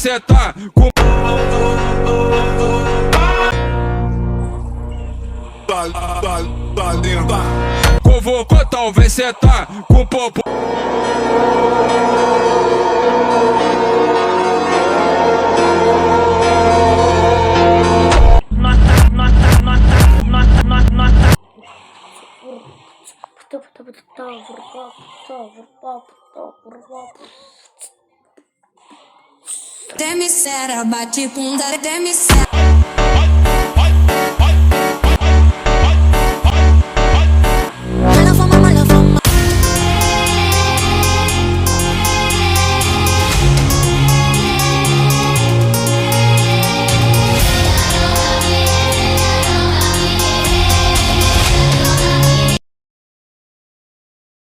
sentar com convocou, talvez sentar com popô. Até me será, bate bunda, até me será.